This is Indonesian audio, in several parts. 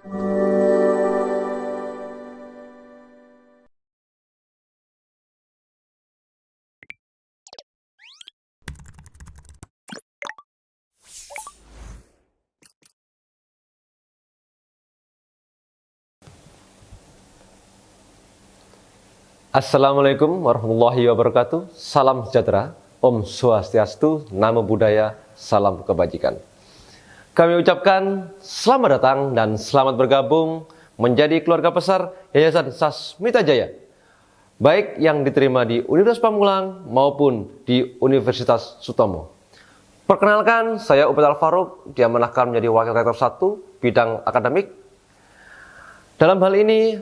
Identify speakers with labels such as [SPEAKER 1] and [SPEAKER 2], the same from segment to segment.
[SPEAKER 1] Assalamualaikum warahmatullahi wabarakatuh. Salam sejahtera, Om Swastiastu, Namo Buddhaya, salam kebajikan. Kami ucapkan selamat datang dan selamat bergabung menjadi keluarga besar Yayasan Sasmita Jaya, baik yang diterima di Universitas Pamulang maupun di Universitas Sutomo. Perkenalkan, saya Ubed Al-Faruq, diamanahkan menjadi Wakil Rektor 1 bidang akademik. Dalam hal ini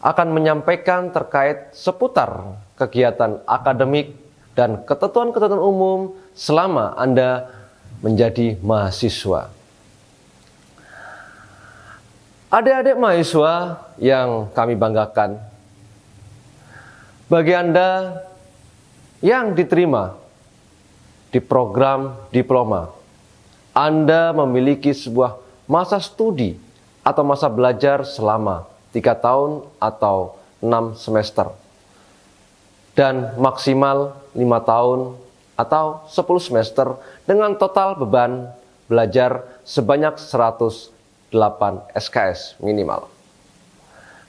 [SPEAKER 1] akan menyampaikan terkait seputar kegiatan akademik dan ketentuan-ketentuan umum selama Anda menjadi mahasiswa. Adik-adik mahasiswa yang kami banggakan, bagi Anda yang diterima di program diploma, Anda memiliki sebuah masa studi atau masa belajar selama 3 tahun atau 6 semester dan maksimal 5 tahun atau 10 semester dengan total beban belajar sebanyak 108 SKS minimal.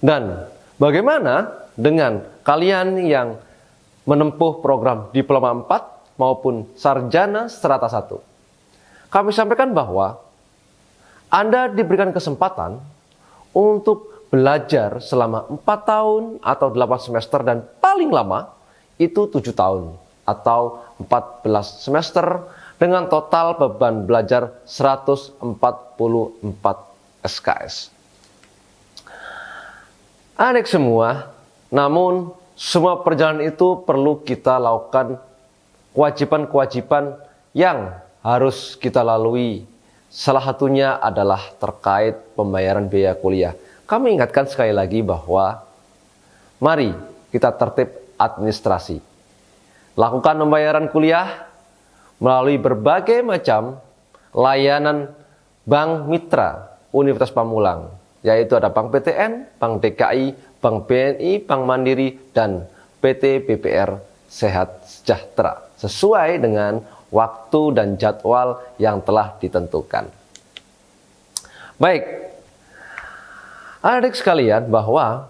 [SPEAKER 1] Dan bagaimana dengan kalian yang menempuh program diploma 4 maupun sarjana strata 1? Kami sampaikan bahwa Anda diberikan kesempatan untuk belajar selama 4 tahun atau 8 semester dan paling lama itu 7 tahun atau 14 semester dengan total beban belajar 144 SKS. Adik semua, namun semua perjalanan itu perlu kita lakukan kewajiban-kewajiban yang harus kita lalui. Salah satunya adalah terkait pembayaran biaya kuliah. Kami ingatkan sekali lagi bahwa mari kita tertib administrasi. Lakukan pembayaran kuliah melalui berbagai macam layanan Bank Mitra Universitas Pamulang, yaitu ada Bank PTN, Bank DKI, Bank BNI, Bank Mandiri, dan PT BPR Sehat Sejahtera, sesuai dengan waktu dan jadwal yang telah ditentukan. Baik, adik sekalian, bahwa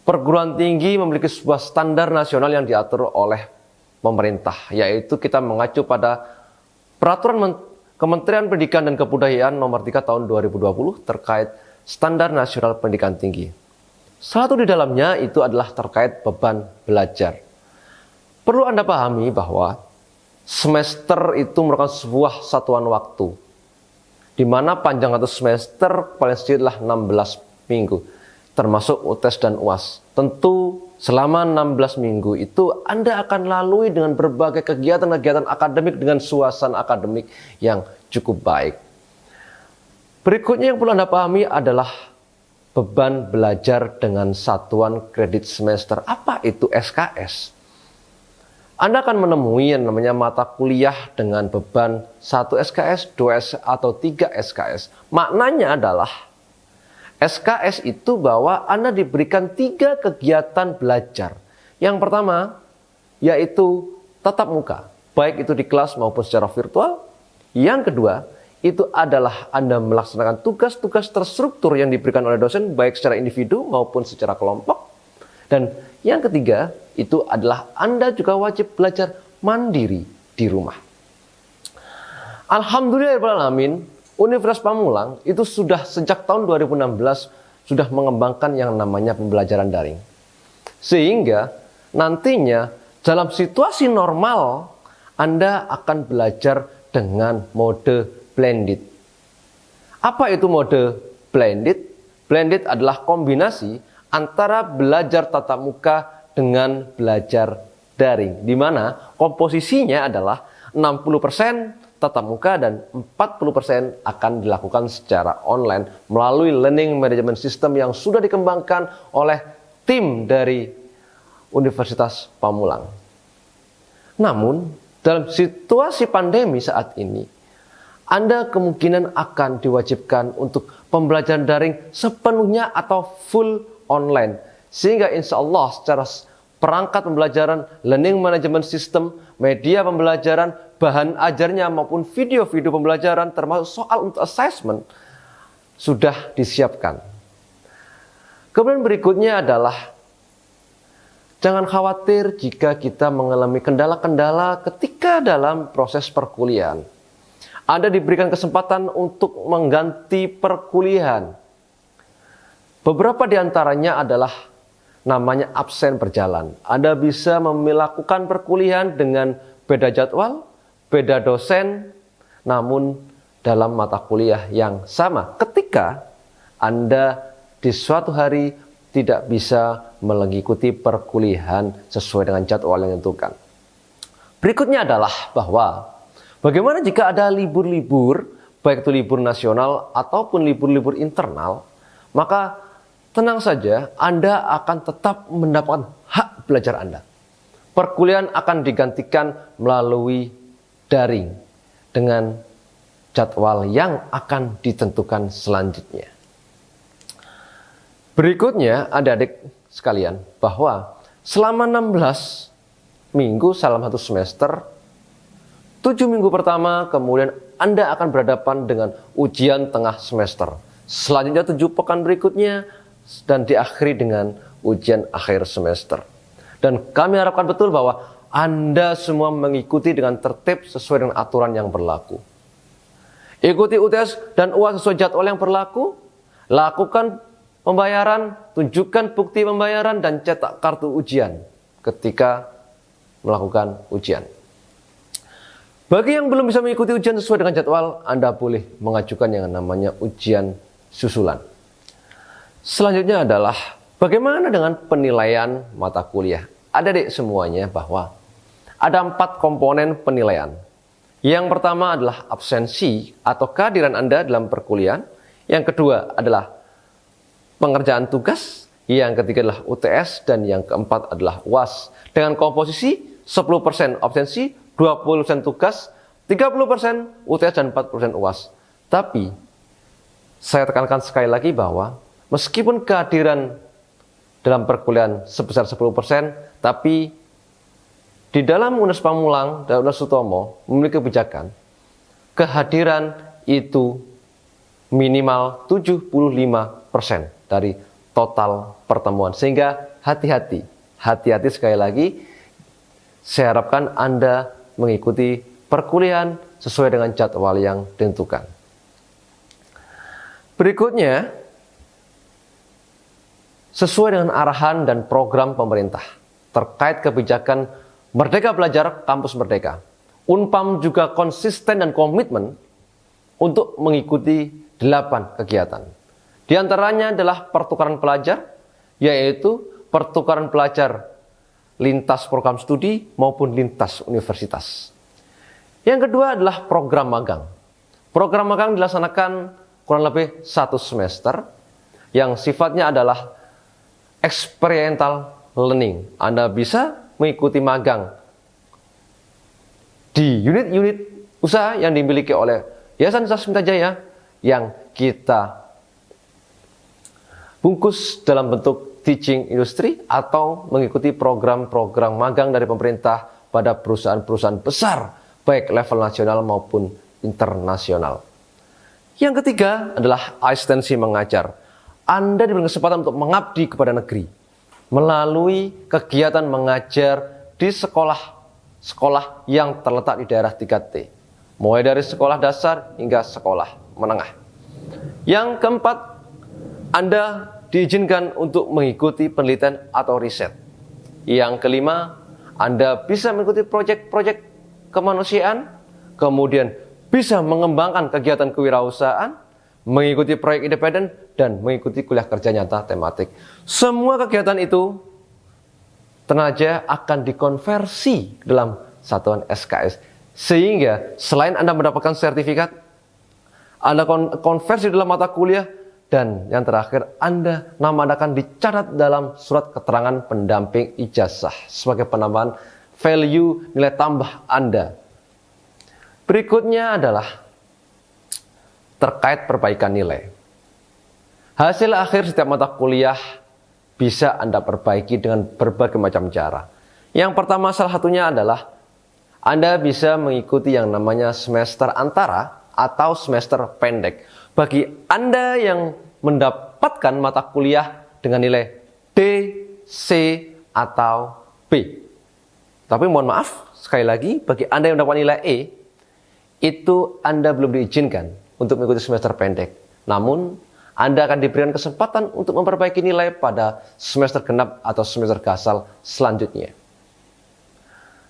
[SPEAKER 1] perguruan tinggi memiliki sebuah standar nasional yang diatur oleh pemerintah, yaitu kita mengacu pada Peraturan Kementerian Pendidikan dan Kebudayaan Nomor 3 Tahun 2020 terkait standar nasional pendidikan tinggi. Salah satu di dalamnya itu adalah terkait beban belajar. Perlu Anda pahami bahwa semester itu merupakan sebuah satuan waktu, di mana panjang satu semester paling sedikit adalah 16 minggu, termasuk UTS dan UAS. Tentu selama 16 minggu itu Anda akan lalui dengan berbagai kegiatan-kegiatan akademik dengan suasana akademik yang cukup baik. Berikutnya yang perlu Anda pahami adalah beban belajar dengan satuan kredit semester. Apa itu SKS? Anda akan menemui yang namanya mata kuliah dengan beban 1 SKS, 2 SKS, atau 3 SKS. Maknanya adalah SKS itu bahwa Anda diberikan 3 kegiatan belajar. Yang pertama, yaitu tatap muka, baik itu di kelas maupun secara virtual. Yang kedua, itu adalah Anda melaksanakan tugas-tugas terstruktur yang diberikan oleh dosen, baik secara individu maupun secara kelompok. Dan yang ketiga, itu adalah Anda juga wajib belajar mandiri di rumah. Alhamdulillahirrahmanirrahim, Universitas Pamulang itu sudah sejak tahun 2016 sudah mengembangkan yang namanya pembelajaran daring. Sehingga nantinya dalam situasi normal Anda akan belajar dengan mode blended. Apa itu mode blended? Blended adalah kombinasi antara belajar tatap muka dengan belajar daring, di mana komposisinya adalah 60% tatap muka dan 40% akan dilakukan secara online melalui learning management system yang sudah dikembangkan oleh tim dari Universitas Pamulang. Namun, dalam situasi pandemi saat ini, Anda kemungkinan akan diwajibkan untuk pembelajaran daring sepenuhnya atau full online. Sehingga insya Allah secara perangkat pembelajaran, learning management system, media pembelajaran, bahan ajarnya maupun video-video pembelajaran termasuk soal untuk assessment sudah disiapkan. Kemudian berikutnya adalah jangan khawatir jika kita mengalami kendala-kendala ketika dalam proses perkuliahan. Anda diberikan kesempatan untuk mengganti perkuliahan. Beberapa di antaranya adalah namanya absen berjalan. Anda bisa melakukan perkuliahan dengan beda jadwal, beda dosen, namun dalam mata kuliah yang sama. Ketika Anda di suatu hari tidak bisa mengikuti perkuliahan sesuai dengan jadwal yang ditentukan. Berikutnya adalah bahwa bagaimana jika ada libur-libur, baik itu libur nasional ataupun libur-libur internal, maka tenang saja, Anda akan tetap mendapatkan hak belajar Anda. Perkuliahan akan digantikan melalui daring dengan jadwal yang akan ditentukan selanjutnya. Berikutnya, adik-adik sekalian, bahwa selama 16 minggu dalam satu semester, 7 minggu pertama, kemudian Anda akan berhadapan dengan ujian tengah semester. Selanjutnya 7 pekan berikutnya, dan diakhiri dengan ujian akhir semester. Dan kami harapkan betul bahwa Anda semua mengikuti dengan tertib sesuai dengan aturan yang berlaku. Ikuti UTS dan UAS sesuai jadwal yang berlaku. Lakukan pembayaran, tunjukkan bukti pembayaran, dan cetak kartu ujian ketika melakukan ujian. Bagi yang belum bisa mengikuti ujian sesuai dengan jadwal, Anda boleh mengajukan yang namanya ujian susulan. Selanjutnya adalah bagaimana dengan penilaian mata kuliah. Adik-adik semuanya bahwa ada 4 komponen penilaian. Yang pertama adalah absensi atau kehadiran Anda dalam perkuliahan. Yang kedua adalah pengerjaan tugas. Yang ketiga adalah UTS. Dan yang keempat adalah UAS. Dengan komposisi 10% absensi, 20% tugas, 30% UTS, dan 4% UAS. Tapi saya tekankan sekali lagi bahwa meskipun kehadiran dalam perkuliahan sebesar 10%, tapi di dalam Unes Pamulang dan Unes Sutomo memiliki kebijakan kehadiran itu minimal 75% dari total pertemuan. Sehingga hati-hati sekali lagi. Saya harapkan Anda mengikuti perkuliahan sesuai dengan jadwal yang ditentukan. Berikutnya, sesuai dengan arahan dan program pemerintah terkait kebijakan Merdeka Belajar Kampus Merdeka, Unpam juga konsisten dan komitmen untuk mengikuti 8 kegiatan. Di antaranya adalah pertukaran pelajar, yaitu pertukaran pelajar lintas program studi maupun lintas universitas. Yang kedua adalah program magang. Program magang dilaksanakan kurang lebih 1 semester yang sifatnya adalah experiential learning. Anda bisa mengikuti magang di unit-unit usaha yang dimiliki oleh Yayasan Sasmita Jaya yang kita bungkus dalam bentuk teaching industry atau mengikuti program-program magang dari pemerintah pada perusahaan-perusahaan besar baik level nasional maupun internasional. Yang ketiga adalah asistensi mengajar. Anda diberi kesempatan untuk mengabdi kepada negeri melalui kegiatan mengajar di sekolah yang terletak di daerah 3T, mulai dari sekolah dasar hingga sekolah menengah. Yang keempat, Anda diizinkan untuk mengikuti penelitian atau riset. Yang kelima, Anda bisa mengikuti proyek-proyek kemanusiaan, kemudian bisa mengembangkan kegiatan kewirausahaan, mengikuti proyek independen, dan mengikuti kuliah kerja nyata tematik. Semua kegiatan itu tenaga akan dikonversi dalam satuan SKS. Sehingga selain Anda mendapatkan sertifikat, Anda konversi dalam mata kuliah, dan yang terakhir, nama Anda akan dicatat dalam surat keterangan pendamping ijazah sebagai penambahan value nilai tambah Anda. Berikutnya adalah terkait perbaikan nilai. Hasil akhir setiap mata kuliah bisa Anda perbaiki dengan berbagai macam cara. Yang pertama salah satunya adalah Anda bisa mengikuti yang namanya semester antara atau semester pendek. Bagi Anda yang mendapatkan mata kuliah dengan nilai D, C, atau B. Tapi mohon maaf, sekali lagi, bagi Anda yang mendapatkan nilai E, itu Anda belum diizinkan untuk mengikuti semester pendek. Namun, Anda akan diberikan kesempatan untuk memperbaiki nilai pada semester genap atau semester gasal selanjutnya.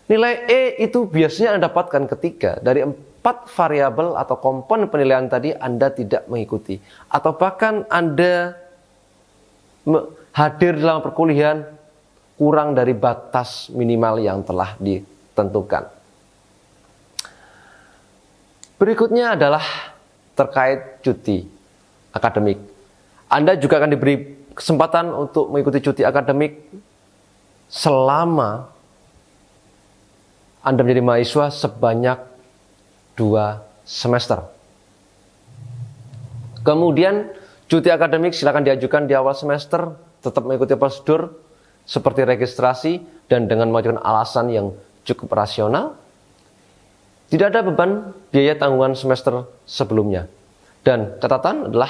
[SPEAKER 1] Nilai E itu biasanya Anda dapatkan ketika dari 4 variabel atau komponen penilaian tadi Anda tidak mengikuti. Atau bahkan Anda hadir dalam perkuliahan kurang dari batas minimal yang telah ditentukan. Berikutnya adalah terkait cuti akademik. Anda juga akan diberi kesempatan untuk mengikuti cuti akademik selama Anda menjadi mahasiswa sebanyak 2 semester. Kemudian cuti akademik silakan diajukan di awal semester, tetap mengikuti prosedur seperti registrasi dan dengan mengajukan alasan yang cukup rasional. Tidak ada beban biaya tanggungan semester sebelumnya. Dan catatan adalah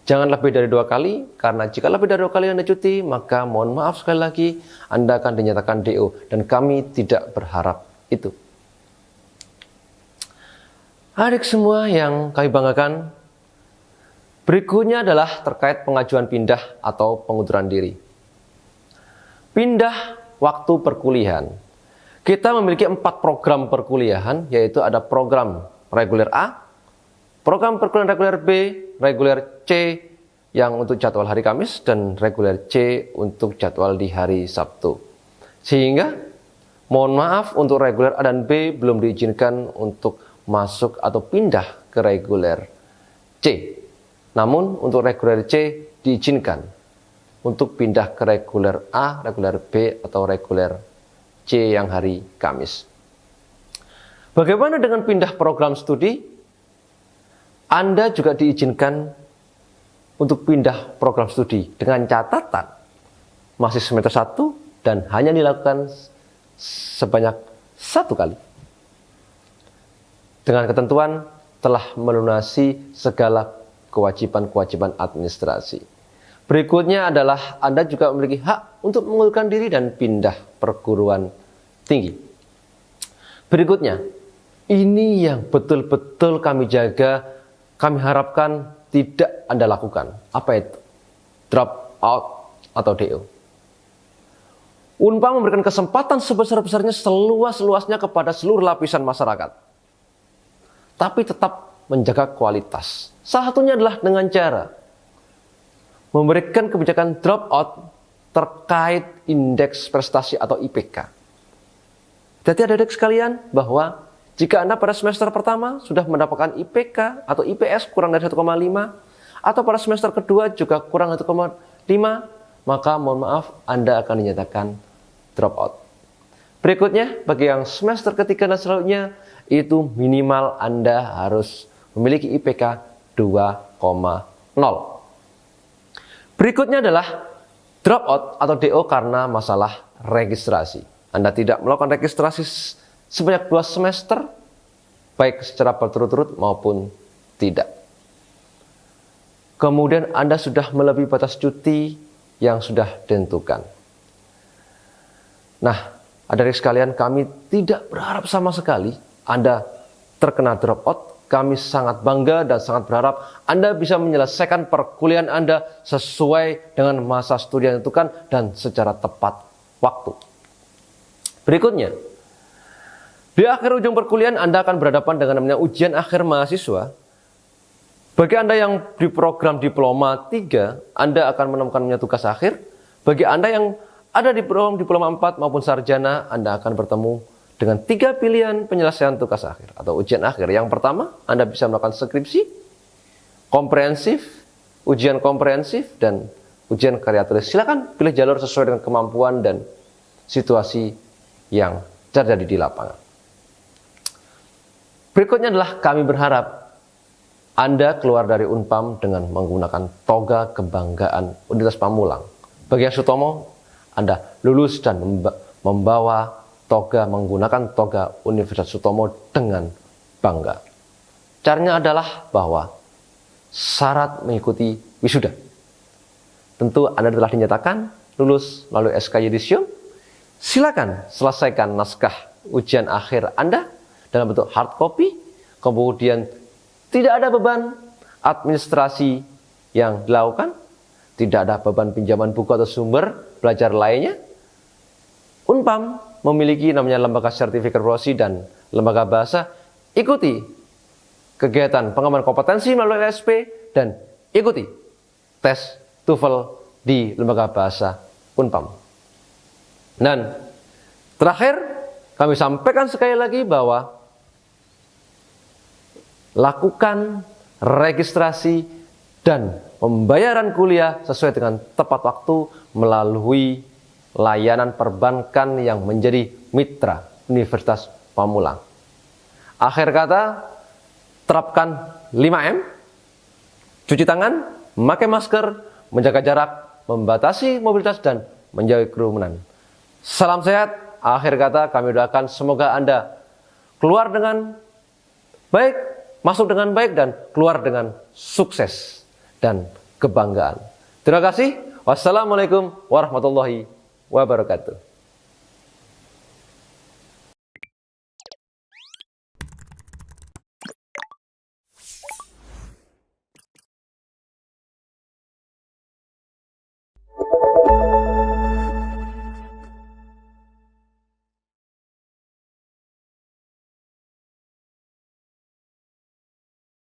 [SPEAKER 1] jangan lebih dari 2 kali, karena jika lebih dari 2 kali Anda cuti, maka mohon maaf sekali lagi Anda akan dinyatakan DO, dan kami tidak berharap itu. Adik semua yang kami banggakan, berikutnya adalah terkait pengajuan pindah atau pengunduran diri. Pindah waktu perkuliahan. Kita memiliki 4 program perkuliahan, yaitu ada program reguler A, program perkuliahan reguler B, reguler C yang untuk jadwal hari Kamis, dan reguler C untuk jadwal di hari Sabtu. Sehingga, mohon maaf untuk reguler A dan B belum diizinkan untuk masuk atau pindah ke reguler C. Namun untuk reguler C diizinkan untuk pindah ke reguler A, reguler B, atau reguler C yang hari Kamis. Bagaimana dengan pindah program studi? Anda juga diizinkan untuk pindah program studi dengan catatan masih semester 1 dan hanya dilakukan sebanyak 1 kali. Dengan ketentuan telah melunasi segala kewajiban-kewajiban administrasi. Berikutnya adalah Anda juga memiliki hak untuk mengundurkan diri dan pindah perguruan tinggi. Berikutnya, ini yang betul-betul kami jaga, kami harapkan tidak Anda lakukan. Apa itu? Drop out atau DO. Unpad memberikan kesempatan sebesar-besarnya, seluas-luasnya kepada seluruh lapisan masyarakat. Tapi tetap menjaga kualitas. Salah satunya adalah dengan cara memberikan kebijakan drop out terkait indeks prestasi atau IPK. Jadi adik-adik sekalian bahwa jika Anda pada semester pertama sudah mendapatkan IPK atau IPS kurang dari 1,5 atau pada semester kedua juga kurang 1,5, maka mohon maaf Anda akan dinyatakan drop out. Berikutnya bagi yang semester ketiga dan selanjutnya itu minimal Anda harus memiliki IPK 2,0. Berikutnya adalah drop out atau DO karena masalah registrasi. Anda tidak melakukan registrasi sebanyak 2 semester, baik secara berturut-turut maupun tidak. Kemudian Anda sudah melebihi batas cuti yang sudah ditentukan. Nah, adik-adik sekalian, kami tidak berharap sama sekali Anda terkena drop out. Kami sangat bangga dan sangat berharap Anda bisa menyelesaikan perkuliahan Anda sesuai dengan masa studi yang ditentukan dan secara tepat waktu. Berikutnya, di akhir ujung perkuliahan Anda akan berhadapan dengan namanya ujian akhir mahasiswa. Bagi Anda yang di program diploma 3, Anda akan menemukan tugas akhir. Bagi Anda yang ada di program diploma 4 maupun sarjana, Anda akan bertemu dengan 3 pilihan penyelesaian tugas akhir atau ujian akhir. Yang pertama, Anda bisa melakukan skripsi, komprehensif, ujian komprehensif, dan ujian karya tulis. Silakan pilih jalur sesuai dengan kemampuan dan situasi yang terjadi di lapangan. Berikutnya adalah kami berharap Anda keluar dari Unpam dengan menggunakan toga kebanggaan Universitas Pamulang. Bagi yang Sutomo, Anda lulus dan membawa toga, menggunakan toga Universitas Sutomo dengan bangga. Caranya adalah bahwa syarat mengikuti wisuda. Tentu Anda telah dinyatakan lulus melalui SK Yudisium. Silakan selesaikan naskah ujian akhir Anda dalam bentuk hard copy. Kemudian tidak ada beban administrasi yang dilakukan, tidak ada beban pinjaman buku atau sumber belajar lainnya. Unpam memiliki namanya lembaga sertifikat profesi dan lembaga bahasa. Ikuti kegiatan pengembangan kompetensi melalui LSP dan ikuti tes TOEFL di lembaga bahasa Unpam. Dan terakhir, kami sampaikan sekali lagi bahwa lakukan registrasi dan pembayaran kuliah sesuai dengan tepat waktu melalui layanan perbankan yang menjadi mitra Universitas Pamulang. Akhir kata, terapkan 5M, cuci tangan, memakai masker, menjaga jarak, membatasi mobilitas, dan menjauhi kerumunan. Salam sehat. Akhir kata, kami doakan semoga Anda keluar dengan baik, masuk dengan baik, dan keluar dengan sukses dan kebanggaan. Terima kasih. Wassalamualaikum warahmatullahi wabarakatuh.